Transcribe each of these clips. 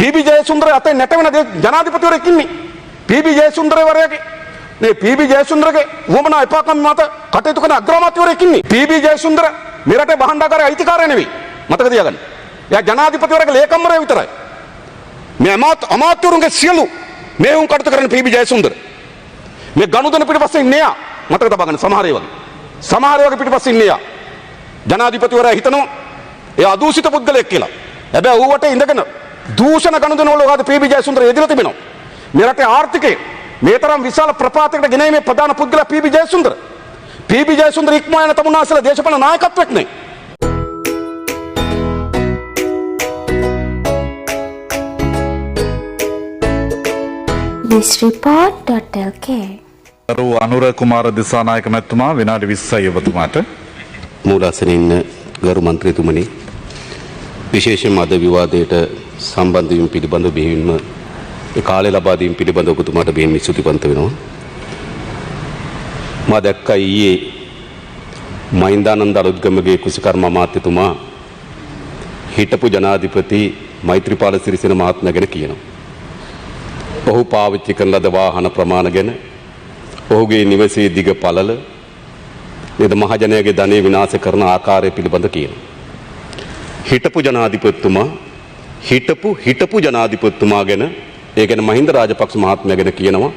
PB Jayasundara අතේ නැටවෙන ජනාධිපතිවරයෙක් ඉන්නේ. PB ජයසුන්දරවරයාගේ මේ පීබී ජයසුන්දරගේ වමනා එපාකම් මත කටයුතු කරන අග්‍රාමාත්‍යවරයෙක් ඉන්නේ. පීබී ජයසුන්දර මෙරටේ බහණ්ඩාගාරයේ අයිතිකාරය නෙවෙයි. මතක තියාගන්න. එයා ජනාධිපතිවරයාගේ ලේකම්වරයා විතරයි. මේ අමාත්‍යවරුන්ගේ සියලු මේ උන් කටයුතු කරන පීබී ජයසුන්දර මේ ගනුදෙනු පිටපස්සේ ඉන්නේ යා. මතක තබා ගන්න සමහර ඒ වගේ. සමහර වගේ පිටපස්සේ ඉන්නේ යා. ජනාධිපතිවරයා හිතනවා ඒ අදූෂිත පුද්ගලයෙක් කියලා. හැබැයි ඌවට ඉඳගෙන දූෂණ ගනුදෙනු වල ඔයාද පීබී ජයසුන්දර යෙදලා තිබෙනවා. මේ රටේ ආර්ථිකය මේ තරම් විශාල ප්‍රපාතයකට ගෙනීමේ ප්‍රධාන පුද්ගලයා පීබී ජයසුන්දර. පීබී ජයසුන්දර ඉක්මවා යන තමුන්නාසලා දේශපාලන නායකත්වයක් නේ. thisreport.lk අරු අනුර කුමාර දිසානායක මැතිතුමා විනාඩි 20යි ඔබතුමාට. මූලාසනයේ ඉන්න ගරු මන්ත්‍රීතුමනි, විශේෂයෙන්ම අද විවාදයට සම්බන්ධ වීම පිළිබඳව බෙහෙවින්ම ඒ කාලය ලබා දීම පිළිබඳව ඔබතුමාට බෙහෙවින් ස්තුතිවන්ත වෙනවා. මා දැක්කා ඊයේ මහින්දානන්ද අලුත්ගමගේ කුසිකර්ම අමාත්‍යතුමා හිටපු ජනාධිපති මෛත්‍රීපාල සිරිසේන මහත්මයා ගැන කියනවා. ඔහු පාවිච්චි කරන ලද වාහන ප්‍රමාණ ගැන, ඔහුගේ නිවසේ දිග පළල, නේද මහජනයාගේ ධනෙ විනාශ කරන ආකාරය පිළිබඳ කියනවා. හිටපු ජනාධිපතිතුමා ගැන, ඒ කියන්නේ මහින්ද රාජපක්ෂ මහත්මයා ගැන කියනවා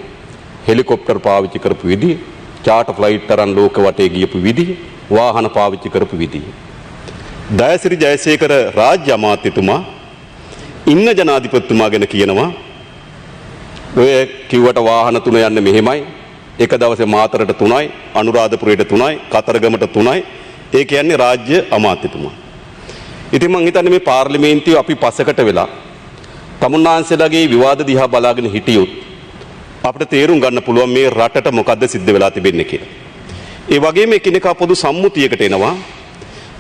හෙලිකොප්ටර් පාවිච්චි කරපු විදිය, චාටර් ෆ්ලයිට් තරන් ලෝක වටේ ගියපු විදිය, වාහන පාවිච්චි කරපු විදිය. දයසිරි ජයසේකර රාජ්‍ය අමාත්‍යතුමා ඉන්න ජනාධිපතිතුමා ගැන කියනවා ඔය කිව්වට වාහන තුන යන්නේ මෙහෙමයි, එක දවසේ මාතරට 3යි, අනුරාධපුරයට 3යි, කතරගමට 3යි. ඒ කියන්නේ රාජ්‍ය අමාත්‍යතුමා. ඉතින් මං හිතන්නේ මේ පාර්ලිමේන්තුවේ අපි පසකට වෙලා තමුන්නාන්සේලාගේ විවාද දිහා බලාගෙන හිටියොත් අපිට තේරුම් ගන්න පුළුවන් මේ රටට මොකද්ද සිද්ධ වෙලා තිබෙන්නේ කියලා. ඒ වගේම එකිනෙකා පොදු සම්මුතියකට එනවා.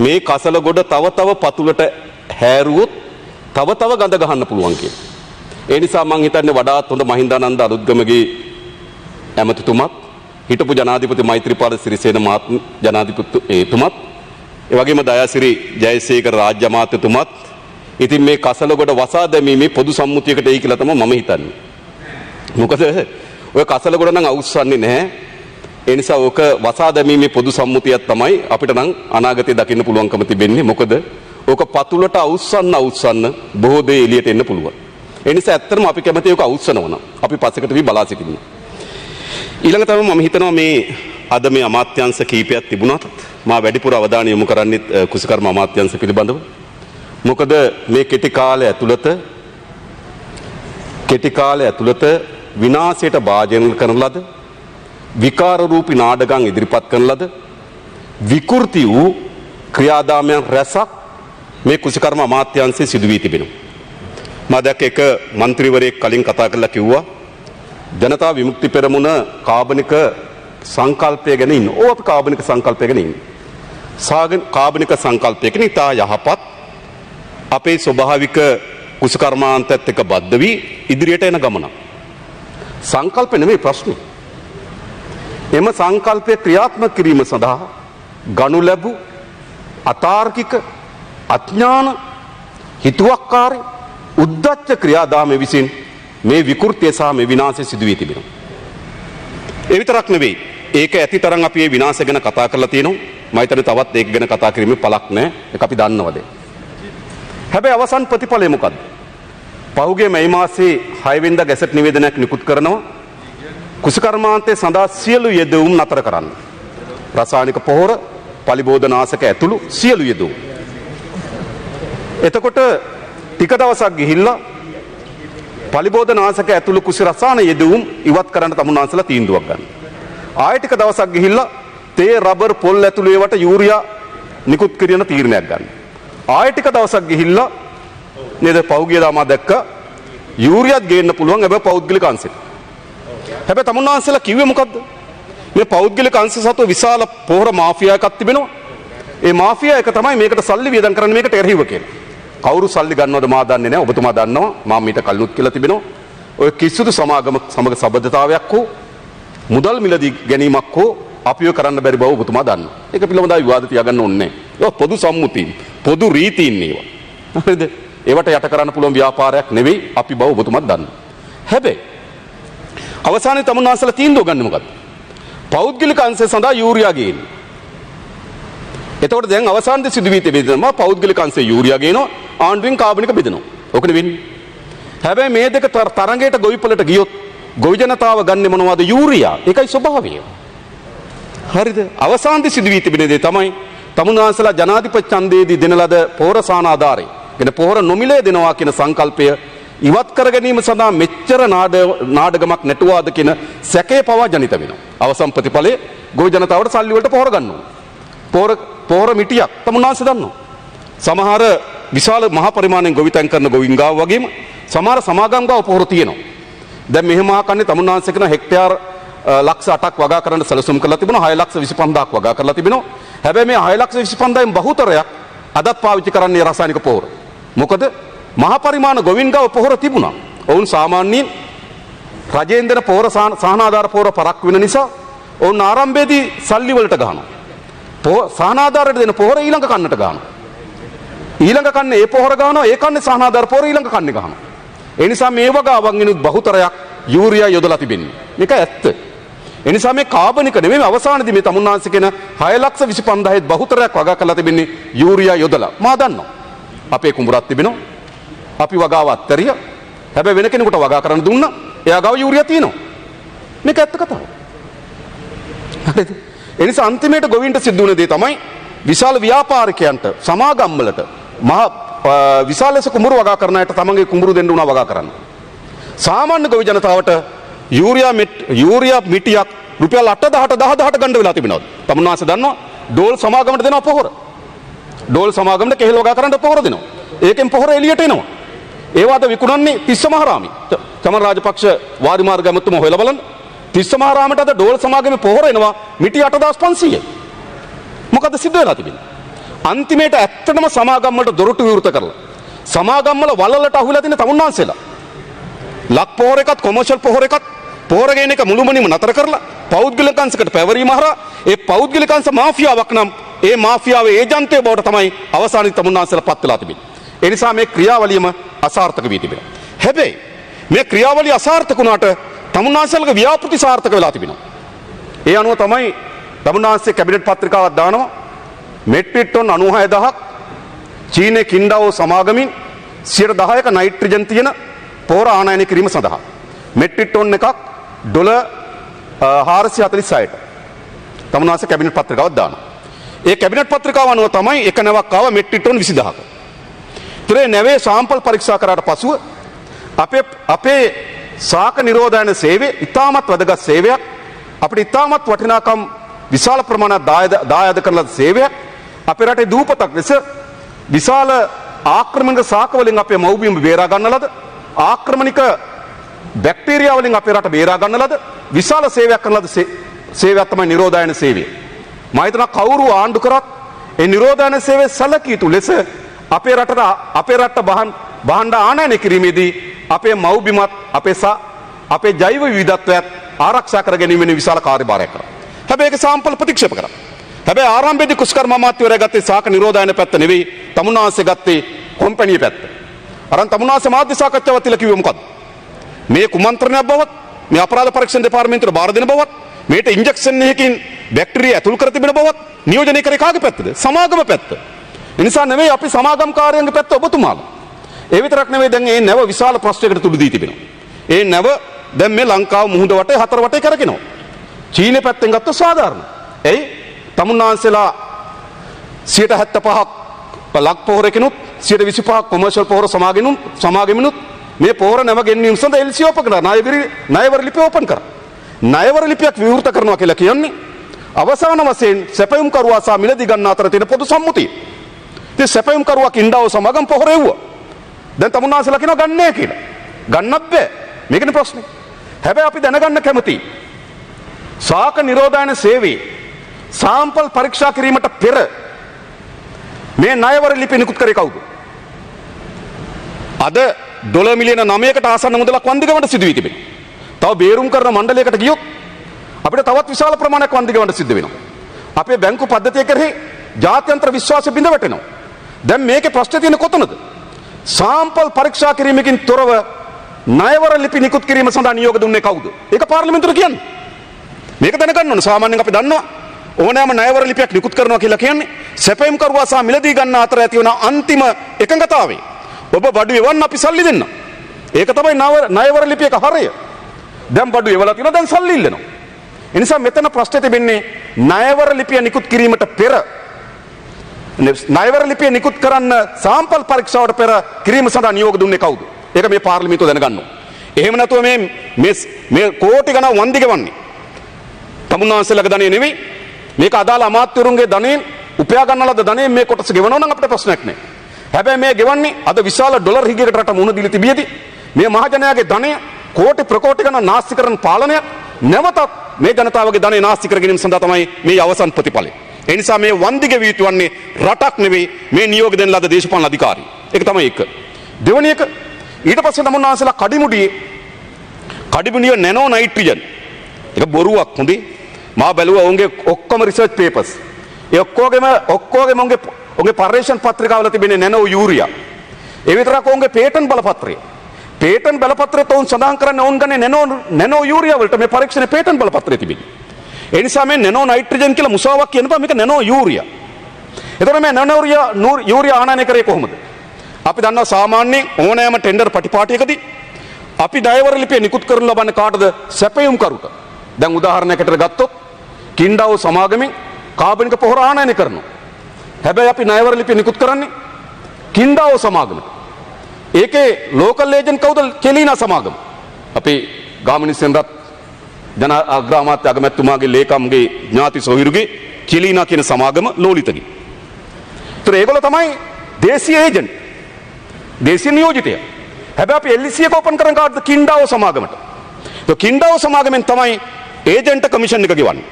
මේ කසල ගොඩ තව තව පතුලට හැරුවොත් තව තව ගඳ ගහන්න පුළුවන් කියලා. ඒ නිසා මං හිතන්නේ වඩාත් හොඳ මහින්දානන්ද අලුත්ගමගේ ඇමතිතුමත්, හිටපු ජනාධිපති මෛත්‍රීපාල සිරිසේන ජනාධිපතිතුමත්, ඒ වගේම දයාසිරි ජයසේකර රාජ්‍ය අමාත්‍යතුමත් ඉතින් මේ කසලගොඩ වසා දැමීමේ පොදු සම්මුතියකට එයි කියලා තමයි මම හිතන්නේ. මොකද ඔය කසලගොඩ නම් අවුස්සන්නේ නැහැ. ඒ නිසා ඔක වසා දැමීමේ පොදු සම්මුතියක් තමයි අපිට නම් අනාගතේ දකින්න පුළුවන්කම තිබෙන්නේ. මොකද ඔක පතුලට අවුස්සන්න බොහෝ දේ එළියට එන්න පුළුවන්. ඒ නිසා ඇත්තටම අපි කැමති ඒක අවුස්සනවා නම් අපි පස්සකට වී බලා සිටින්න. ඊළඟ තමයි මම හිතනවා මේ අද මේ අමාත්‍යාංශ කීපයක් තිබුණාත් මා වැඩිපුර අවධානය යොමු කරන්නේ කුසිකර්ම අමාත්‍යාංශ පිළිබඳව. මොකද මේ කෙටි කාලය ඇතුළත විනාශයට භාජනය කරන ලද, විකාර රූපී නාඩගම් ඉදිරිපත් කරන ලද, විකෘති වූ ක්‍රියාදාමයන් රැසක් මේ කුසිකර්ම අමාත්‍යාංශයේ සිදු වී තිබෙනවා. මා දැක්ක එක മന്ത്രിවරයෙක් කලින් කතා කරලා කිව්වා ජනතා විමුක්ති පෙරමුණ කාබනික සංකල්පය ගැන ඉන්න. ඕ අපි කාබනික සංකල්පය ගැන ඉන්නේ. කාබනික සංකල්පයක නිතා යහපත් අපේ ස්වභාවික කුසකර්මාන්තයත් එක්ක බද්ධ වී ඉදිරියට එන ගමන. සංකල්ප නෙමෙයි ප්‍රශ්නේ. එම සංකල්පය ක්‍රියාත්මක කිරීම සඳහා ගනු ලැබු අතාර්කික, අඥාන, හිතුවක්කාරී, උද්දච්ච ක්‍රියාදාමයේ විසින් මේ විකෘතිය සහ මේ විනාශය සිදු වී තිබෙනවා. ඒ විතරක් නෙවෙයි. ඒක ඇති තරම් අපි මේ විනාශය ගැන කතා කරලා තියෙනවා. මම හිතන්නේ තවත් ඒක ගැන කතා කිරීමේ පළක් නැහැ. ඒක අපි දන්නවද? හැබැයි අවසන් ප්‍රතිඵලය මොකද්ද? පහුගිය මේ මාසයේ 6 වෙනිදා ගැසට් නිවේදනයක් නිකුත් කරනවා. කුසකර්මාන්තයේ සඳහා සියලු යෙදවුම් නතර කරන්න. රසායනික පොහොර, පලිබෝධනාශක ඇතුළු සියලු යෙදවුම්. එතකොට ටික දවසක් ගිහිල්ලා පලිබෝධනාශක ඇතුළු කුසි රසායන යෙදවුම් ඉවත් කරන්න තමුන්නාන්සලා තීන්දුවක් ගන්න. ආයෙ ටික දවසක් ගිහිල්ලා තේ, රබර්, පොල් ඇතුළු ඒවට යූරියා නිකුත් කිරීම තීරණයක් ගන්න. ආයෙ ටික දවසක් ගිහිල්ලා නේද පෞද්ගලික දාමා දැක්ක යූරියාත් ගේන්න පුළුවන් හැබැයි පෞද්ගලික අංශෙට. හැබැයි තමුන්නාන්සලා කිව්වේ මොකද්ද? මේ පෞද්ගලික අංශ සතු විශාල පොහොර මාෆියා එකක් තිබෙනවා. ඒ මාෆියා එක තමයි මේකට සල්ලි වියදම් කරන්නේ මේකට එරෙහිව කියලා. කවුරු සල්ලි ගන්නවද මා දන්නේ නැහැ. ඔබතුමා දන්නවා. මම මීට කලිනුත් කියලා තිබෙනවා. ඔය කිසිදු සමාගම සමග සබඳතාවයක් හෝ මුදල් මිලදී ගැනීමක් හෝ අපිව කරන්න බැරි බව ඔබතුමා දන්නවා. ඒක පිළිබඳව විවාද තියාගන්න ඕනේ නැහැ. ඒක පොදු සම්මුතිය, පොදු රීතීන් ඒවා. හරිද? ඒවට යට කරන්න පුළුවන් ව්‍යාපාරයක් නෙවෙයි අපි බව ඔබතුමත් දන්නවා. හැබැයි අවසානයේ තමුන්නාන්සලා තීන්දුව ගන්න මොකද්ද? පෞද්ගලික අංශය සඳහා යූරියා ගේන්න. එතකොට දැන් අවසානයේ සිදුවී තිබෙනවා පෞද්ගලික අංශය යූරියා ගේනවා ආණ්ඩුවෙන් කාබනික බෙදනවා. ඔකනේ වෙන්නේ. හැබැයි මේ දෙක තරඟයට ගොවිපළට ගියොත් ගොවි ජනතාව ගන්නෙ මොනවද? යූරියා. ඒකයි ස්වභාවය. හරිද? අවසානයේ සිදුවී තිබෙන දේ තමයි තමුන්නාන්සලා ජනාධිපති ඡන්දයේදී දෙන ලද පොහොර සාන ආධාරය. කියන පොහොර නොමිලේ දෙනවා කියන සංකල්පය ඉවත් කර ගැනීම සඳහා මෙච්චර නාඩගමක් නැටුවාද කියන සැකේ පවා ජනිත වෙනවා. අවසන් ප්‍රතිඵලයේ ගොවි ජනතාවට සල්ලි වලට පොහොර ගන්නවා. පොහොර මිටියක් තමුන්නාන්ස දන්නවා. සමහර විශාල මහා පරිමාණයෙන් ගොවිතැන් කරන ගොවින් ගාව වගේම සමහර සමාගම් ගාව පොහොර තියෙනවා. දැන් මෙහෙම ආකන්නේ තමුන්නාන්ස කියන හෙක්ටයාර් ලක්ෂ 8ක් වගා කරන්න සැලසුම් කරලා තිබුණා. 6,25,000ක් වගා කරලා තිබෙනවා. හැබැයි මේ 6,25,000න් බහුතරයක් අදත් පාවිච්චි කරන්නේ රසායනික පොහොර. මොකද මහා පරිමාණ ගොවින් ගාව පොහොර තිබුණා. ඔවුන් සාමාන්‍යයෙන් රජයෙන් දෙන පොහොර සහනාධාර පොහොර පරක් වෙන නිසා ඔවුන් ආරම්භයේදී සල්ලි වලට ගහනවා. සහනාධාරයට දෙන පොහොර ඊළඟ කන්නට ගහනවා. ඊළඟ කන්නේ ඒ පොහොර ගහනවා, ඒ කන්නේ සහනාධාර පොහොර ඊළඟ කන්නේ ගහනවා. ඒ නිසා මේ වගාවන් වෙනුත් බහුතරයක් යූරියා යොදලා තිබෙන්නේ. මේක ඇත්ත. ඒ නිසා මේ කාබනික නෙමෙයි අවසානයේදී මේ තමුන්නාන්ස කියන 6,25,000 බහුතරයක් වගා කරලා තිබෙන්නේ යූරියා යොදලා. මා දන්නවා. අපේ කුඹුරක් තිබෙනවා. අපි වගාව අත්තරිය. හැබැයි වෙන කෙනෙකුට වගා කරන්න දුන්නා. එයා ගාව යූරියා තියෙනවා. මේක ඇත්ත කතාව. හරිද? ඒ නිසා අන්තිමේට ගොවින්ට සිද්ධ වුණ දේ තමයි විශාල ව්‍යාපාරිකයන්ට සමාගම් වලට මහා විශාල ලෙස කුඹුරු වගා කරන අයට තමන්ගේ කුඹුරු දෙන්න උනා වගා කරන්න. සාමාන්‍ය ගොවි ජනතාවට යූරියා මිටියක් රුපියල් 8,000ට 10,000ට ගන්න වෙලා තිබෙනවා. තමුන්නාන්ස දන්නවා ඩෝල් සමාගමට දෙනවා පොහොර. ඩෝල් සමාගමට කෙහෙල් වගා කරන්න පොහොර දෙනවා. ඒකෙන් පොහොර එළියට එනවා. ඒවාද විකුණන්නේ තිස්ස මහරාමි. චමන් රාජපක්ෂ වාරි මාර්ග ඇමතුම හොයලා බලන්න. තිස්ස මහරාමට අද ඩෝල් සමාගමේ පොහොර එනවා මිටි 8,500යි. මොකද සිද්ධ වෙලා තිබෙන්නේ? අන්තිමේට ඇත්තටම සමාගම් වලට දොරටු විවෘත කරලා සමාගම් වල වලලට අහුවෙලා තියෙන තමුන්නාන්සෙලා ලක් පොහොර එකත් කොමර්ෂල් පොහොර එකත් පොහොර ගේන එක මුළුමනින්ම නතර කරලා පෞද්ගලික අංශයකට පැවරීම හරහා ඒ පෞද්ගලික අංශ මාෆියාවක් නම් ඒ මාෆියාවේ ඒජන්තය බවට තමයි අවසානයේ තමුන්නාන්සෙලා පත් වෙලා තිබෙන්නේ. ඒ නිසා මේ ක්‍රියාවලියම අසාර්ථක වී තිබෙනවා. හැබැයි මේ ක්‍රියාවලිය අසාර්ථක වුණාට තමුන්නාන්සෙලගේ ව්‍යාපෘති සාර්ථක වෙලා තිබෙනවා. ඒ අනුව තමයි තමුන්නාන්සේ කැබිනට් පත්‍රිකාවක් දානවා. මෙට්‍රික් ටොන් 96,000ක් චීනයේ කින්ඩාවෝ සමාගමින් 10%ක නයිට්‍රජන් තියෙන පොහොර ආනයනය කිරීම සඳහා මෙට්‍රික් ටොන් එකක් ඩොලර් 446ට තමුන්නාන්සේ කැබිනට් පත්‍රිකාවක් දානවා. ඒ කැබිනට් පත්‍රිකාව අනුව තමයි එක නැවක් ආව මෙට්‍රික් ටොන් 20,000ක. ඒ නැවේ සාම්පල් පරීක්ෂා කරාට පසුව අපේ සාක නිරෝධායන සේවය ඉතාමත් වැදගත් සේවයක්. අපිට ඉතාමත් වටිනාකම් විශාල ප්‍රමාණයක් දායාද කරන සේවයක්. අපේ රටේ දූපතක් ලෙස විශාල ආක්‍රමණික ශාක වලින් අපේ මව්බිම බේරා ගන්න ලද ආක්‍රමණික බැක්ටීරියා වලින් අපේ රට බේරා ගන්න ලද විශාල සේවයක් කරන ලද සේවයක් තමයි නිරෝධායන සේවය. මම හිතනවා කවුරු ආණ්ඩු කරත් ඒ නිරෝධායන සේවයේ සැලකිය යුතු ලෙස අපේ රට භාණ්ඩ ආනයනය කිරීමේදී අපේ මව්බිමත් අපේ ජෛව විවිධත්වයත් ආරක්ෂා කර ගැනීම වෙන විශාල කාර්යභාරයක් කරා. හැබැයි ඒක සාම්පල් ප්‍රතික්ෂේප කරා. හැබැයි ආරම්භයේදී කුස්කර්ම අමාත්‍යවරයා ගත්තේ සාක නිරෝධායන පැත්ත නෙවෙයි තමුන්නාන්සේ ගත්තේ කොම්පැනි පැත්ත. අරන් තමුන්නාන්සේ මාධ්‍ය සාකච්ඡාවක් තියලා කිව්වේ මොකද්ද? මේ කුමන්ත්‍රණයක් බවත් මේ අපරාධ පරීක්ෂණ දෙපාර්තමේන්තුවට බාර දෙන බවත් මේට ඉන්ජෙක්ෂන් එකකින් බැක්ටීරියා ඇතුල් කර තිබෙන බවත් නියෝජනය කරේ කාගේ පැත්තද? සමාගම පැත්ත. ඒ නිසා නෙවෙයි අපි සමාගම්කාරයන්ගේ පැත්ත ඔබතුමාලා. ඒ විතරක් නෙවෙයි දැන් මේ නැව විශාල ප්‍රශ්නයකට තුඩු දී තිබෙනවා. ඒ නැව දැන් මේ ලංකාව මුහුද වටේ හතර වටේ කරකිනවා. චීනය පැත්තෙන් ගත්තොත් සාධාරණ. එයි තමුන්නාන්සලා 75ක් ලක් පොහොරකිනුත් 25ක් කොමර්ෂල් පොහොර සමාගෙමිනුත් මේ පොහොර නැව ගෙන්වීම සඳහා LC ඕපන් කරා. ණයවර ලිපිය ඕපන් කරා. ණයවර ලිපියක් විවෘත කරනවා කියලා කියන්නේ අවසාන වශයෙන් සැපයුම් කරුවා සහ මිලදී ගන්න අතර තියෙන පොදු සම්මුතිය. ඉතින් සැපයුම් කරුවා කින්ඩාව සමාගම් පොහොර එව්වා. දැන් තමුන්නාන්සලා කියනවා ගන්නෑ කියලා. ගන්නත් බෑ. මේකනේ ප්‍රශ්නේ. හැබැයි අපි දැනගන්න කැමතියි. සාක නිරෝධායන සේවයේ සාම්පල් පරීක්ෂා කිරීමට පෙර මේ ණයවර ලිපි නිකුත් කරේ කවුද? අද ඩොලර් මිලියන 9කට ආසන්න මුදලක් වන්දිගමට සිදු වී තිබෙනවා. තව බේරුම් කරන මණ්ඩලයකට ගියොත් අපිට තවත් විශාල ප්‍රමාණයක් වන්දිගමට සිද්ධ වෙනවා. අපේ බැංකු පද්ධතිය කෙරෙහි ජාත්‍යන්තර විශ්වාසය බිඳ වැටෙනවා. දැන් මේකේ ප්‍රශ්නේ තියෙන්නේ කොතනද? සාම්පල් පරීක්ෂා කිරීමකින් තොරව ණයවර ලිපි නිකුත් කිරීම සඳහා නියෝග දුන්නේ කවුද? ඒක පාර්ලිමේන්තුවට කියන්නේ. මේක දැනගන්න ඕන. සාමාන්‍යයෙන් අපි දන්නවා ඕනෑම ණයවර ලිපියක් නිකුත් කරනවා කියලා කියන්නේ සැපයුම් කරුවා සහ මිලදී ගන්න අතර ඇති වන අන්තිම එකඟතාවය. ඔබ බඩු එවන්න අපි සල්ලි දෙන්න. ඒක තමයි ණයවර ලිපියක හරය. දැන් බඩු එවලා තියෙනවා දැන් සල්ලි ඉල්ලනවා. ඒ නිසා මෙතන ප්‍රශ්නේ තිබෙන්නේ ණයවර ලිපිය නිකුත් කිරීමට පෙර ණයවර ලිපිය නිකුත් කරන්න සාම්පල් පරීක්ෂාවට පෙර කිරීම සඳහා නියෝග දුන්නේ කවුද? ඒක මේ පාර්ලිමේන්තුව දැනගන්න ඕන. එහෙම නැතුව මේ කෝටි ගණන් වන්දි ගෙවන්නේ තමුන්නාන්සේලාගේ ධනෙ නෙවෙයි. මේක අදාළ අමාත්‍යවරුන්ගේ ධනෙන් උපයා ගන්න ලද ධනෙන් මේ කොටස ගෙවනවා නම් අපිට ප්‍රශ්නයක් නැහැ. හැබැයි මේ ගෙවන්නේ අද විශාල ඩොලර් හිගයකට රට මුණ දීලා තිබියදී මේ මහජනයාගේ ධනය කෝටි ප්‍රකෝටි ගණන් නාස්ති කරන පාලනයක් නැවතත් මේ ජනතාවගේ ධනෙ නාස්ති කර ගැනීම සඳහා තමයි මේ අවසන් ප්‍රතිඵලය. ඒ නිසා මේ වන්දි ගෙවිය යුතු වන්නේ රටක් නෙවෙයි මේ නියෝග දෙන ලද දේශපාලන අධිකාරී. ඒක තමයි එක. දෙවෙනි එක ඊට පස්සේ තමුන්නාන්සේලා කඩිමුඩියේ නැනෝ නයිට්‍රජන් ඒක බොරුවක් හොඳේ. මා බැලුවා ඔවුන්ගේ ඔක්කොම රිසර්ච් පේපර්ස්. ඒ ඔක්කොගේම ඔවුන්ගේ පර්යේෂණ පත්‍රිකාවල තිබෙන්නේ නැනෝ යූරියා. ඒ විතරක් ඔවුන්ගේ පේටන්ට් බලපත්‍රය. පේටන්ට් බලපත්‍රයත් ඔවුන් සඳහන් කරන්නේ ඔවුන් ගන්නේ නැනෝ යූරියා වලට මේ පරීක්ෂණයේ පේටන්ට් බලපත්‍රය තිබෙන්නේ. ඒ නිසා මේ නැනෝ නයිට්‍රජන් කියලා මුසාවක් කියනවා මේක නැනෝ යූරියා. එතකොට මේ නැනෝ යූරියා ආනයනය කරේ කොහොමද? අපි දන්නවා සාමාන්‍යයෙන් ඕනෑම ටෙන්ඩර් පටිපාටියකදී අපි ණයවර ලිපිය නිකුත් කරන ලබන්නේ කාටද? සැපයුම් කරුට. දැන් උදාහරණයකට ගත්තොත් කින්ඩාව සමාගමෙන් කාබනික පොහොර ආනයනය කරනවා. හැබැයි අපි ණයවර ලිපිය නිකුත් කරන්නේ කින්ඩාව සමාගමට. ඒකේ ලෝකල් ඒජන්ට් කවුද? කෙලීනා සමාගම. අපි ගාමිණී සෙන්රත් ජන අග්‍රාමාත්‍ය අගමැතිතුමාගේ ලේකම්ගේ ඥාති සොහිරුගේ කෙලීනා කියන සමාගම ලෝලිතගේ. ඒතර ඒගොල්ලෝ තමයි දේශීය ඒජන්ට්. දේශීය නියෝජිතය. හැබැයි අපි LEC එක ඕපන් කරන කාටද? කින්ඩාව සමාගමට. ඒ කින්ඩාව සමාගමෙන් තමයි ඒජන්ට් කමිෂන් එක ගෙවන්නේ.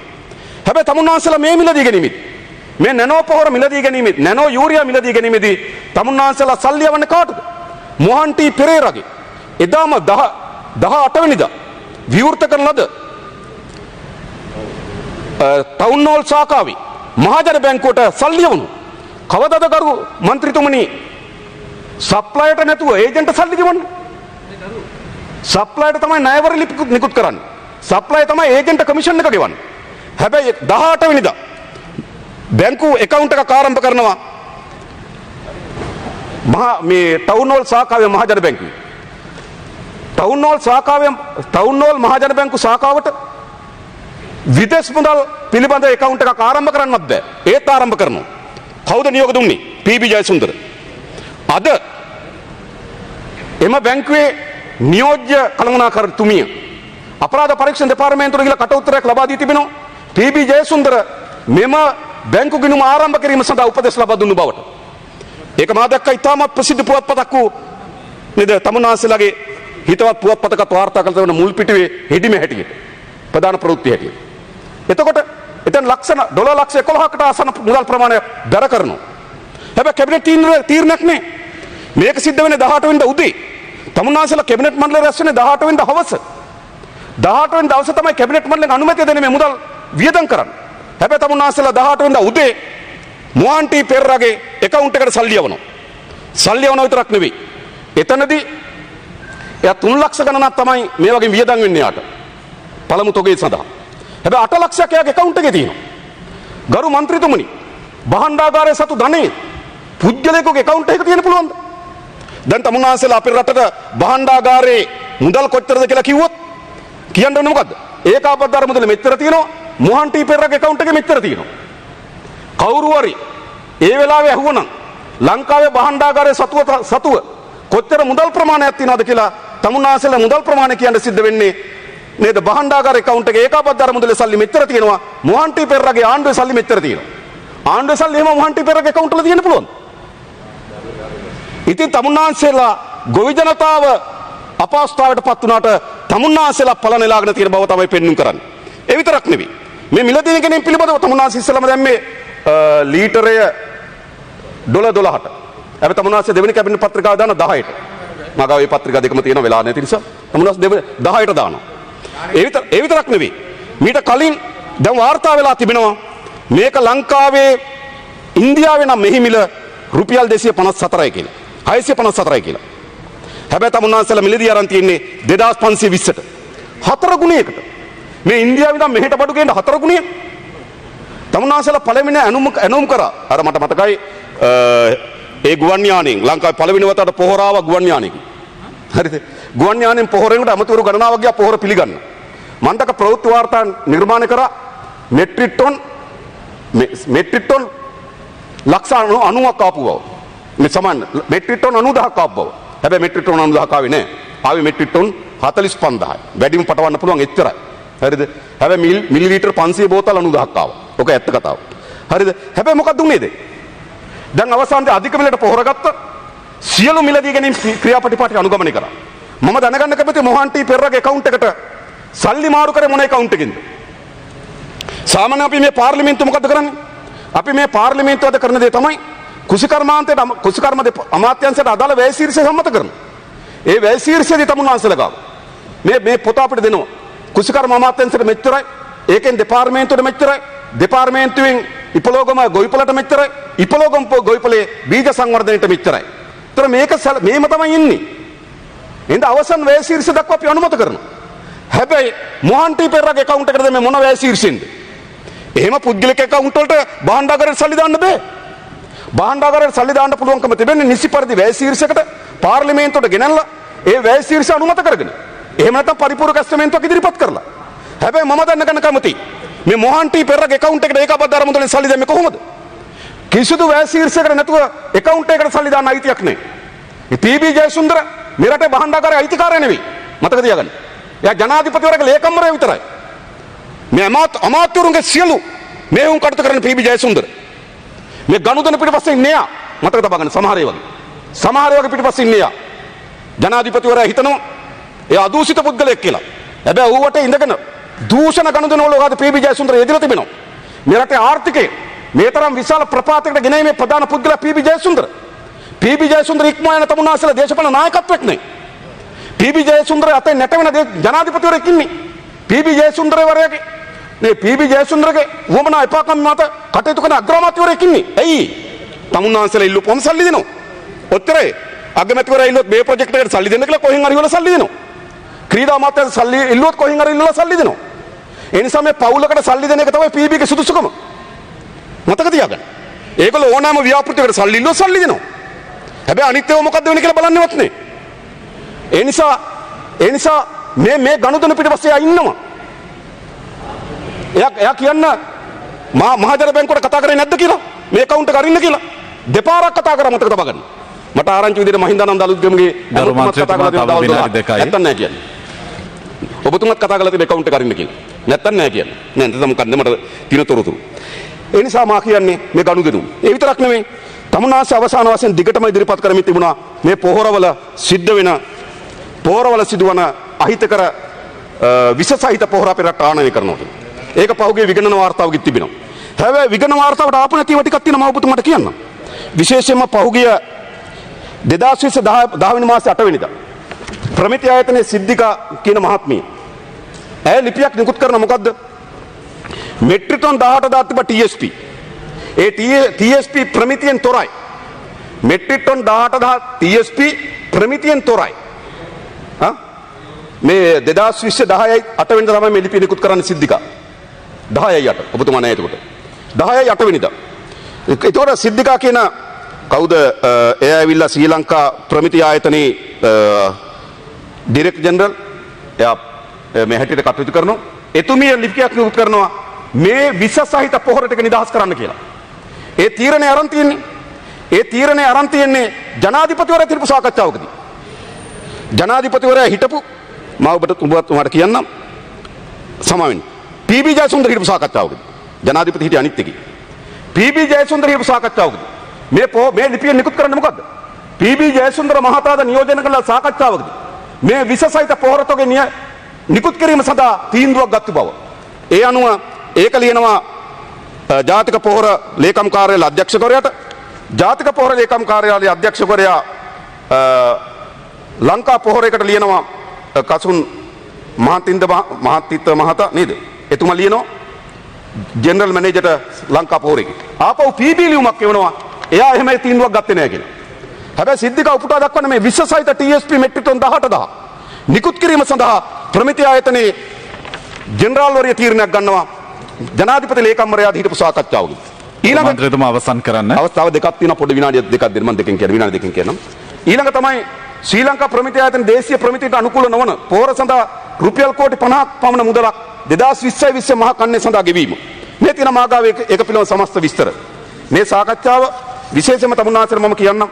හැබැයි තමුන්නාන්සලා මේ මිලදී ගැනීමෙත් මේ නැනෝ පොහොර මිලදී ගැනීමෙත් නැනෝ යූරියා මිලදී ගැනීමෙදී තමුන්නාන්සලා සල්ලි යවන්නේ කාටද? මොහන් ටී පෙරේරාගේ එදාම 18 වෙනිදා විවෘත කරන ලද ටවුන් හෝල් ශාඛාවේ මහජන බැංකුවට සල්ලි යවනු. කවදාද කරු മന്ത്രിතුමනි සප්ලයියට නැතුව ඒජන්ට් සල්ලි ගෙවන්නේ? සප්ලයියට තමයි ණයවර ලිපි නිකුත් කරන්නේ. සප්ලයි තමයි ඒජන්ට් කමිෂන් එක ගෙවන්නේ. හැබැයි 18 වෙනිදා බැංකු account එකක් ආරම්භ කරනවා මේ ටවුන් හෝල් ශාඛාවේ මහජන බැංකුවේ. ටවුන් හෝල් මහජන බැංකු ශාඛාවට විදේශ මුදල් පිළිබඳ account එකක් ආරම්භ කරන්නත් බෑ. ඒත් ආරම්භ කරනවා. කවුද නියෝග දුන්නේ? පී.බී. ජයසුන්දර. අද එම බැංකුවේ නියෝජ්‍ය කළමනාකරුතුමිය අපරාධ පරීක්ෂණ දෙපාර්තමේන්තුවට ගිහිලා කට උත්තරයක් ලබා දී තිබෙනවා. පී.බී. ජයසුන්දර මෙම බැංකු ගිණුම ආරම්භ කිරීම සඳහා උපදෙස් ලබා දුන්නු බවට. ඒක මා දැක්ක ඉතාමත් ප්‍රසිද්ධ පුවත්පතක් වූ නේද? තමුන්නාන්සේලාගේ හිතවත් පුවත්පතකට වාර්තා කළ තවන මුල් පිටුවේ හෙඩිම හැටියට. ප්‍රධාන ප්‍රවෘත්ති හැටියට. එතකොට එතන ඩොලර් ලක්ෂ 11කට ආසන්න මුදල් ප්‍රමාණයක් දර කරනවා. හැබැයි කැබිනට් තීරණයක් නෑ. මේක සිද්ධ වෙන්නේ 18 වෙනිදා උදේ. තමුන්නාන්සේලා කැබිනට් මණ්ඩලය රැස් වෙන්නේ 18 වෙනිදා හවස. 18 වෙනිදා දවසේ තමයි කැබිනට් මණ්ඩලයෙන් අනුමැතිය දෙන්නේ මේ මුදල් වියදම් කරන්න. හැබැයි තමුන්නාන්සේලා 18 වෙනිදා උදේ මොහන් ටී පෙරේරාගේ account එකට සල්ලි යවනවා. සල්ලි යවනවා විතරක් නෙවෙයි. එතනදී එයා 3 ලක්ෂ ගණනක් තමයි මේ වගේ වියදම් වෙන්නේ යාට. පළමු තොගේ සඳහා. හැබැයි 8 ලක්ෂයක් එයාගේ account එකේ තියෙනවා. ගරු മന്ത്രിතුමනි භාණ්ඩාගාරයේ සතු ධනෙ පුද්ගලයෙකුගේ account එකක තියෙන්න පුළුවන්ද? දැන් තමුන්නාන්සේලා අපේ රටට භාණ්ඩාගාරයේ මුදල් කොච්චරද කියලා කිව්වොත් කියන්න ඕනේ මොකද්ද? ඒකාබද්ධ මුදල මෙච්චර තියෙනවා. මොහන් ටී පෙරේරාගේ account එකේ මෙච්චර තියෙනවා. කවුරු හරි ඒ වෙලාවේ අහුවනම් ලංකාවේ භාණ්ඩාගාරයේ සතුව කොච්චර මුදල් ප්‍රමාණයක් තියෙනවද කියලා තමුන්නාන්සේලා මුදල් ප්‍රමාණය කියන්න සිද්ධ වෙන්නේ නේද? භාණ්ඩාගාර account එකේ ඒකාබද්ධ මුදලේ සල්ලි මෙච්චර තියෙනවා. මොහන් ටී පෙරේරාගේ ආණ්ඩුවේ සල්ලි මෙච්චර තියෙනවා. ආණ්ඩුවේ සල්ලි එහෙම මොහන් ටී පෙරේරාගේ account වල තියෙන්න පුළුවන්. ඉතින් තමුන්නාන්සේලා ගොවි ජනතාව අපහසුතාවයට පත් වුණාට තමුන්නාන්සේලා පල නෙලාගෙන තියෙන බව තමයි පෙන්වන්න කරන්නේ. ඒ විතරක් නෙවෙයි. මේ මිලදී ගැනීම පිළිබඳව තමුන්නාන්සේ ඉස්සෙල්ලාම දැන් මේ ලීටරය ඩොලර් 12ට. හැබැයි තමුන්නාන්සේ දෙවෙනි කැබිනට් පත්‍රිකාව දාන 10ට. මගාව මේ පත්‍රිකා දෙකම තියෙනවා වෙලා නැති නිසා තමුන්නාන්සේ 10ට දානවා. ඒ විතරක් නෙවෙයි. මීට කලින් දැන් වාර්තා වෙලා තිබෙනවා මේක ලංකාවේ ඉන්දියාවේ නම් මෙහි මිල රුපියල් 254යි කියලා. 654යි කියලා. හැබැයි තමුන්නාන්සලා මිලදී අරන් තියෙන්නේ 2520ට. 4 ගුණයකට. මේ ඉන්දියාවේ ඉඳන් මෙහෙට බඩු ගේන්න 4 ගුණයක්. තමුන්නාන්සලා පළවෙනි ඇනුම් කරා. අර මට මතකයි ඒ ගුවන් යානෙන් ලංකාවේ පළවෙනි වතාවට පොහොරාව ගුවන් යානෙකින්. හරිද? ගුවන් යානෙන් පොහොරෙන්ට අමතවරු ගණනාවක් ගියා පොහොර පිළිගන්න. මන්ටක ප්‍රවෘත්ති වාර්තා නිර්මාණය කරා මෙට්‍රික් ටොන් ලක්ෂ 90ක් ආපු බව. මේ සමාන මෙට්‍රික් ටොන් 90000ක් ආපු බව. හැබැයි මෙට්‍රික් ටොන් 90000ක් ආවේ නැහැ. ආවේ මෙට්‍රික් ටොන් 45000යි. වැඩිම පටවන්න පුළුවන් එච්චරයි. හරිද? හැබැයි මිලිලීටර් 500 බෝතල් 90000ක් ආවා. ඔක ඇත්ත කතාව. හරිද? හැබැයි මොකක්ද උනේද? දැන් අවසානයේ අධික මිලට පොහොර ගත්ත සියලු මිලදී ගැනීම ක්‍රියාපටිපාටි අනුගමනය කරා. මම දැනගන්න කැමති මොහන් ටී පෙරරගේ account එකට සල්ලි මාරු කරේ මොන account එකකින්ද? සාමාන්‍ය අපි මේ පාර්ලිමේන්තුව මොකද කරන්නේ? අපි මේ පාර්ලිමේන්තුව අද කරන දේ තමයි කුසිකර්මාන්තයට කුසිකර්ම අමාත්‍යාංශයට අදාළ වැය ශීර්ෂය සම්මත කරනවා. ඒ වැය ශීර්ෂයේදී තමුන්වන්සලා ගාව. මේ පොත අපිට දෙනවා. කුසිකර්ම අමාත්‍යාංශයට මෙච්චරයි. ඒකෙන් දෙපාර්තමේන්තුවට මෙච්චරයි. දෙපාර්තමේන්තුවෙන් ඉපලෝගම ගොවිපලට මෙච්චරයි. ඉපලෝගම ගොවිපලේ බීජ සංවර්ධනයට මෙච්චරයි. ඒතර මේම තමයි ඉන්නේ. එහෙනම් අවසන් වැය ශීර්ෂ දක්වා අපි අනුමත කරනවා. හැබැයි මොහන් ටී පෙරරගේ account එකට මේ මොන වැය ශීර්ෂෙන්ද? එහෙම පුද්ගලික account වලට භාණ්ඩාගාරයට සල්ලි දාන්න බෑ. භාණ්ඩාගාරයට සල්ලි දාන්න පුළුවන්කම තිබෙන්නේ නිසි පරිදි වැය ශීර්ෂයකට පාර්ලිමේන්තුවට ගෙනල්ලා ඒ වැය ශීර්ෂ අනුමත කරගෙන. එහෙම නැත්නම් පරිපූර්ණ කැස්ටමේන්තුවක් ඉදිරිපත් කරලා. හැබැයි මම දැනගන්න කැමතියි. මේ මොහන් ටී පෙරරගේ account එකට ඒකාබද්ධ අරමුදලෙන් සල්ලි දැම්මේ කොහොමද? කිසිදු වැය ශීර්ෂයකට නැතුව account එකකට සල්ලි දාන්න අයිතියක් නැහැ. මේ පී.බී. ජයසුන්දර මේ රටේ භාණ්ඩාගාරයේ අයිතිකාරය නෙවෙයි. මතක තියාගන්න. එයා ජනාධිපතිවරයාගේ ලේකම්වරයා විතරයි. මේ අමාත්‍යවරුන්ගේ සියලු මේවුම් කටයුතු කරන පී.බී. ජයසුන්දර. මේ ගනුදෙනු පිටපස්සේ ඉන්නේ යා. මතක තබා ගන්න සමහර ඒ වගේ. සමහර ඒ වගේ පිටපස්සේ ඉන්නේ යා. ජනාධිපතිවරයා හිතනවා එයා අදූෂිත පුද්ගලයෙක් කියලා. හැබැයි ඌවට ඉඳගෙන දූෂණ ගනුදෙනු වල ඔයාද පී.බී. ජයසුන්දර යෙදලා තිබෙනවා. මේ රටේ ආර්ථිකය මේ තරම් විශාල ප්‍රපාතයකට ගෙනීමේ ප්‍රධාන පුද්ගලයා පී.බී. ජයසුන්දර. පී.බී. ජයසුන්දර ඉක්මවා යන තමුන්නාසලා දේශපාලන නායකත්වයක් නෙයි. පී.බී. ජයසුන්දර අතේ නැටවෙන ජනාධිපතිවරයෙක් ඉන්නේ. පී.බී. ජයසුන්දර වරයාගේ මේ පී.බී. ජයසුන්දරගේ වමනා එපාකම් මත කටයුතු කරන අග්‍රාමාත්‍යවරයෙක් ඉන්නේ. ඇයි? තමුන්නාසලා ඉල්ලුවොත් සල්ලි දෙනවා. ඔච්චරයි. අගමැතිවරයා ඉල්ලුවොත් මේ ප්‍රොජෙක්ට් එකට සල්ලි දෙන්න කියලා කොහෙන් හරි වල සල්ලි දෙනවා. ක්‍රීඩා අමාත්‍යාංශ සල්ලි ඉල්ලුවොත් කොහෙන් හරි ඉල්ලලා සල්ලි දෙනවා. ඒ නිසා මේ පවුලකට සල්ලි දෙන එක තමයි පී.බීගේ සුදුසුකම. මතක තියාගන්න. ඒගොල්ලෝ ඕනෑම ව්‍යාපෘතියකට සල්ලි ඉල්ලුවොත් සල්ලි දෙනවා. හැබැයි අනිත් ඒවා මොකද්ද වෙන්නේ කියලා බලන්නේවත් නේ. ඒ නිසා මේ ගනුදෙනු පිටපස්සේ ඉන්නවා. එයා කියන්න මහජන බැංකුවට කතා කරේ නැද්ද කියලා? මේ account එක අරින්න කියලා. දෙපාරක් කතා කරා මතක තබා ගන්න. මට ආරංචි විදිහට මහින්දානන්ද අලුත්ගමගේ ගරුතුමත් කතා කරලා තියෙන දවල් 12ක්. නැත්තම් නෑ කියන්නේ. ඔබතුමත් කතා කරලා තියෙන account එක අරින්න කියලා. නැත්තම් නෑ කියන්නේ. නෑ නැත්නම් මොකද්ද මට තියෙන තොරතුරු. ඒ නිසා මා කියන්නේ මේ ගනුදෙනු. ඒ විතරක් නෙමෙයි. තමුන්නාස අවසාන වශයෙන් දිගටම ඉදිරිපත් කරමින් තිබුණා මේ පොහොරවල සිදුවන අහිතකර විශසහිත පොහොර අපේ රට ආනයනය කරනවා කියලා. ඒක පහුගිය විගණන වාර්තාවකෙත් තිබෙනවා. හැබැයි විගණන වාර්තාවට ආපු නැතිව ටිකක් තියෙනවා මම ඔබතුමාට කියන්න. විශේෂයෙන්ම පහුගිය 2020 10 වෙනි මාසේ 8 වෙනිදා ප්‍රමිති ආයතනයේ සිද්ධිකා කියන මහත්මිය ඇය ලිපියක් නිකුත් කරන මොකද්ද? මෙට්‍රික් ටන් 18000 තිබ්බ TSP. ඒ TSP ප්‍රමිතියෙන් තොරයි. මෙට්‍රික් ටන් 18000 TSP ප්‍රමිතියෙන් තොරයි. මේ 2020 10යි 8 වෙනිදා තමයි මේ ලිපිය නිකුත් කරන්න සිද්ධිකා. 10යි 8 ඔබතුමා නෑ එතකොට. 10යි 8 වෙනිදා. ඒතකොට සිද්ධිකා කියන කවුද? එයා ඇවිල්ලා ශ්‍රී ලංකා ප්‍රමිති ආයතනයේ ඩිරෙක්ටර් ජෙනරල් එයා මේ හැටියට කටයුතු කරනවා. එතුමිය ලිපියක් නිකුත් කරනවා මේ විස සහිත පොහොර ටික නිදහස් කරන්න කියලා. ඒ තීරණය අරන් තියෙන්නේ ජනාධිපතිවරයා තිරපු සාකච්ඡාවකදී. ජනාධිපතිවරයා හිටපු මම ඔබට කියන්නම් සමාවෙන්න. පී.බී. ජයසුන්දර හිටපු සාකච්ඡාවකදී. ජනාධිපති හිටිය අනිත් එකේ. පී.බී. ජයසුන්දර හිටපු සාකච්ඡාවකදී. මේ ලිපිය නිකුත් කරන්නේ මොකද්ද? පී.බී. ජයසුන්දර මහතාද නියෝජනය කළ සාකච්ඡාවකදී මේ විශසහිත පොහොර තොගේ නිකුත් කිරීම සඳහා තීන්දුවක් ගත්ත බව. ඒ අනුව ඒක ලියනවා ජාතික පොහොර ලේකම් කාර්යාලය අධ්‍යක්ෂකවරයාට. ජාතික පොහොර ලේකම් කාර්යාලයේ අධ්‍යක්ෂකවරයා ලංකා පොහොරයකට ලියනවා කසුන් මහත්තිත්ත මහතා නේද? එතුමා ලියනවා ජෙනරල් මැනේජර්ට ලංකා පොහොරේ. ආපහු පී.බී. ලියුමක් එවනවා. එයා එහෙම තීන්දුවක් ගත්තේ නැහැ කියලා. හැබැයි සිද්ධික උපුටා දක්වන මේ විශ්වසහිත TSP මෙට්‍රික් ටන් 18000 නිකුත් කිරීම සඳහා ප්‍රමිති ආයතනයේ ජෙනරාල්වරිය තීරණයක් ගන්නවා ජනාධිපති ලේකම්වරයාද හිටපු සාකච්ඡාවකදී. ඊළඟ මන්ත්‍රීතුමා අවසන් කරන්න. අවස්ථාව දෙකක් තියෙනවා පොඩි විනාඩි දෙකක් දෙන්න මම දෙකෙන් කියන විනාඩි දෙකෙන් කියන්නම්. ඊළඟ තමයි ශ්‍රී ලංකා ප්‍රමිති ආයතන දේශීය ප්‍රමිතියට අනුකූල නොවන පොහොර සඳහා රුපියල් කෝටි 50ක් පමණ මුදලක් 2020 මහා කන්නේ සඳහා ගෙවීම. මේ තියෙන මාගාවේ ඒක පිළිබඳ සමස්ත විස්තර. මේ සාකච්ඡාව විශේෂයෙන්ම තමුන්නාසර මම කියන්නම්.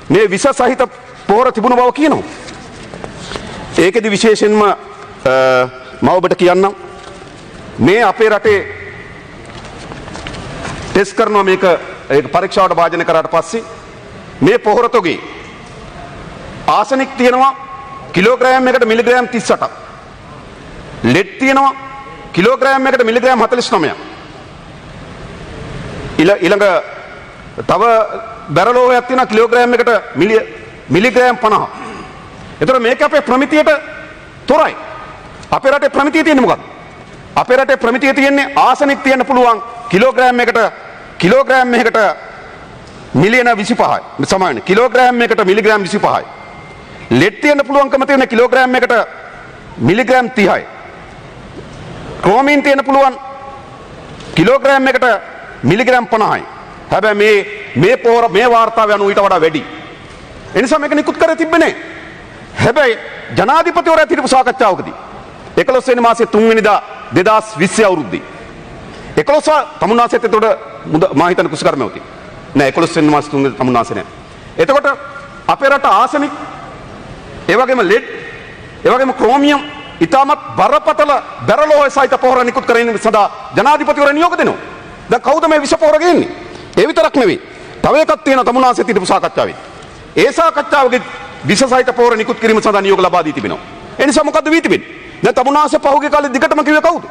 මේ විස සහිත පොහොර තිබුණ බව කියනවා. ඒකෙදි විශේෂයෙන්ම මම ඔබට කියන්නම් මේ අපේ රටේ ටෙස්ට් කරනවා මේක ඒක පරීක්ෂාවට භාජනය කරාට පස්සේ මේ පොහොර තොගේ ආසනික් තියෙනවා කිලෝග්‍රෑම් එකකට මිලිග්‍රෑම් 38ක්. ලෙඩ් තියෙනවා කිලෝග්‍රෑම් එකකට මිලිග්‍රෑම් 49ක්. ඊළඟ තව බැරලෝහයක් තියෙනවා කිලෝග්‍රෑම් එකට මිලිග්‍රෑම් 50ක්. ඒතර මේක අපේ ප්‍රමිතියට තොරයි. අපේ රටේ ප්‍රමිතිය තියෙන්නේ මොකක්ද? අපේ රටේ ප්‍රමිතිය තියෙන්නේ ආසනික් තියෙන්න පුළුවන් කිලෝග්‍රෑම් එකකට මිලියන 25යි. සමාන කිලෝග්‍රෑම් එකකට මිලිග්‍රෑම් 25යි. ලෙඩ් තියෙන්න පුළුවන්කම තියෙන කිලෝග්‍රෑම් එකට මිලිග්‍රෑම් 30යි. ක්‍රෝමින් තියෙන්න පුළුවන් කිලෝග්‍රෑම් එකට මිලිග්‍රෑම් 50යි. හැබැයි මේ පොහොර මේ වාර්තාව යනු ඊට වඩා වැඩි. ඒ නිසා මේක නිකුත් කරේ තිබ්බේ නැහැ. හැබැයි ජනාධිපතිවරයා හිටපු සාකච්ඡාවකදී 11 වෙනි මාසයේ 3 වෙනිදා 2020 අවුරුද්දේ 11 තමුන්නාසෙත් එතකොට මම හිතන කුසකර්මයෝති. නෑ 11 වෙනි මාසයේ 3 වෙනිදා තමුන්නාසෙ නෑ. එතකොට අපේ රට ආසනික් ඒ වගේම ලෙඩ් ඒ වගේම ක්‍රෝමියම් ඊටමත් බරපතල බැරලෝහය සහිත පොහොර නිකුත් කරගෙන සදා ජනාධිපතිවරයා නියෝග දෙනවා. දැන් කවුද මේ විස පොහොර ගේන්නේ? ඒ විතරක් නෙවෙයි. තව එකක් තියෙනවා තමුන්නාසෙත් හිටපු සාකච්ඡාවේ. ඒ සාකච්ඡාවකදී විස සහිත පොහොර නිකුත් කිරීම සඳහා නියෝග ලබා දී තිබෙනවා. ඒ නිසා මොකද්ද වී තිබෙන්නේ? දැන් තමුන්නාසෙ පහුගිය කාලේ දිගටම කිව්වේ කවුද?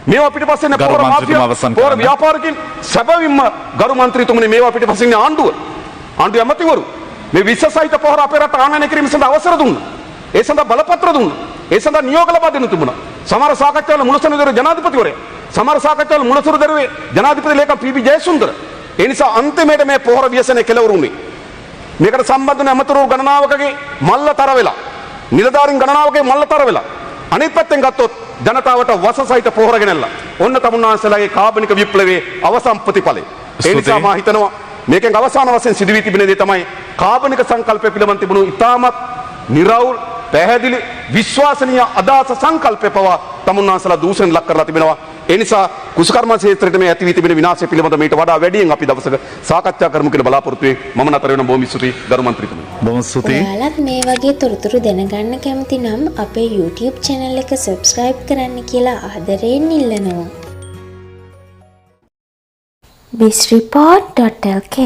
මේවා පිටිපස්සේ නේ පොහොර මාෆියා පොහොර ව්‍යාපාරිකින් සැබවින්ම ගරු මන්ත්‍රීතුමනි මේවා පිටිපස්සේ ආණ්ඩුව ඇමතිවරු මේ විස සහිත පොහොර අපේ රට ආනයනය කිරීම සඳහා අවසර දුන්නා. ඒ සඳහා බලපත්‍ර දුන්නා. ඒ සඳහා නියෝග ලබා දෙනු තිබුණා. සමහර සාකච්ඡාවල මුලසුරු දරුවේ ජනාධිපතිවරයා. සමහර සාකච්ඡාවල මුලසුරු දරුවේ ජනාධිපති ලේකම් පී.බී. ජයසුන්දර. ඒ නිසා අන්තිමේට මේ පොහොර ව්‍යසනයේ කෙලවරු වුණේ. මේකට සම්බන්ධ වෙන අමතරු ගණනාවකගේ මල්ලතර වෙලා. නිලධාරීන් ගණනාවකගේ මල්ලතර වෙලා. අනිත් පැත්තෙන් ගත්තොත් ජනතාවට වස සහිත පොහොර ගෙනල්ලා. ඔන්න තමුන්නාන්සලාගේ කාබනික විප්ලවයේ අවසන් ප්‍රතිඵලය. ඒ නිසා මා හිතනවා මේකෙන් අවසාන වශයෙන් සිදු වී තිබෙන දේ තමයි කාබනික සංකල්පය පිළිබඳ තිබුණු ඉතාමත් නිරවුල් පැහැදිලි විශ්වාසනීය අදහස සංකල්පය පවා තමුන්නාන්සලා දූෂණ ලක් කරලා තිබෙනවා. ඒ නිසා කුසකර්ම ක්ෂේත්‍රයේ මේ ඇති වී තිබෙන විනාශය පිළිබඳ මේට වඩා වැඩියෙන් අපි දවසක සාකච්ඡා කරමු කියලා බලාපොරොත්තු වෙයි. මම නතර වෙන බොහොම ස්තුතියි ගරු මන්ත්‍රීතුමනි. බොහොම ස්තුතියි. ඔයාලත් මේ වගේ තොරතුරු දැනගන්න කැමති නම් අපේ YouTube channel එක subscribe කරන්න කියලා ආදරයෙන් ඉල්ලනවා. bisreport.lk